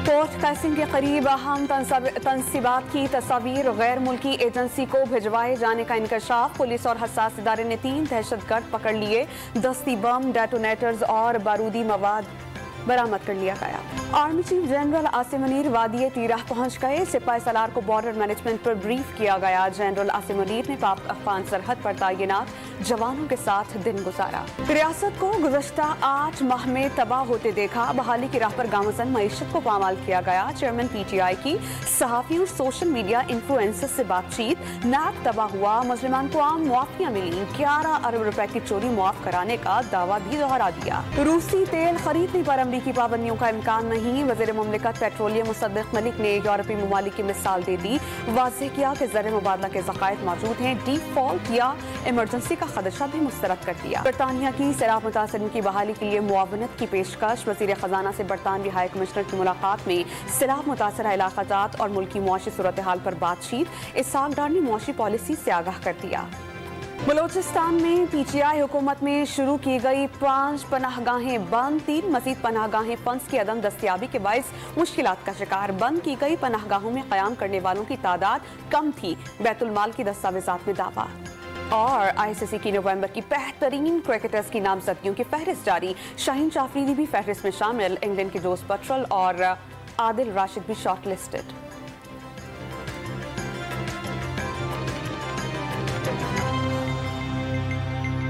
Port कैसिंग के करीब अहम तनसीबात की तस्वीर, गैर मुल्की एजेंसी को भिजवाए जाने का इंकशाफ। पुलिस और हसास इदारे ने 3 दहशतगर्द पकड़ लिए। दस्ती बम, डेटोनेटर्स और बारूदी मवाद बरामद कर लिया गया। Army chief general Asim Munir वादी तीराह पहुंच गए। सिपाही सलार को बॉर्डर मैनेजमेंट पर ब्रीफ किया गया। जनरल आसिम मुनीर ने पाक अफगान सरहद पर तैनात जवानों के साथ दिन गुजारा। रियासत को गुज़श्ता 8 माह में तबाह होते देखा। बहाली की राह पर गामज़न मईशत को पामाल किया गया। चेयरमैन PTI की सहाफ़ी और सोशल मीडिया इन्फ्लुएंसर से बातचीत। नाक तबाह हुआ, मुस्लिमान को आम मुआफ़ियाँ मिली। 11 अरब रुपए की चोरी मुआफ़ कराने का दावा भी दोहरा दिया। रूसी तेल खरीदने पर अमरीकी पाबंदियों का इम्कान नहीं। वज़ीर मुमलिकत पेट्रोलियम मुसद्दिक़ मलिक ने यूरोपीय ममालिक की मिसाल दे दी। वाज़ेह किया कि ज़र मुबादला के ज़खायर मौजूद हैं। डिफ़ॉल्ट या इमरजेंसी का खदशा भी मुस्तरद कर दिया। बरतानिया की सैलाब मुतासरीन की बहाली के लिए मुआवनत की पेशकश। वज़ीर ख़जाना से बरतानवी हाई कमिश्नर की मुलाकात में सैलाब मुतासरा इलाक़ाजात और मुल्की मुआशी सूरत हाल पर बातचीत। इसहाक़ डार ने मुआशी पॉलिसी से आगाह कर दिया। बलोचिस्तान में PTI हुकूमत में शुरू की गई 5 पनाहगाहें बंद। 3 मज़ीद पनाहगाहें फंड्स की अदम दस्तियाबी के बाइस मुश्किलात का शिकार। बंद की गई पनाहगाहों में क़याम करने वालों की तादाद कम थी। बैतुल माल की दस्तावेज़ात में दावा। और ICC की नवंबर की बेहतरीन क्रिकेटर्स की नामजदगियों की फहरिस्त जारी। शाहीन जाफरी भी फहरिस्त में शामिल। इंग्लैंड के जोस बटरल और आदिल राशिद भी शॉर्ट लिस्टेड।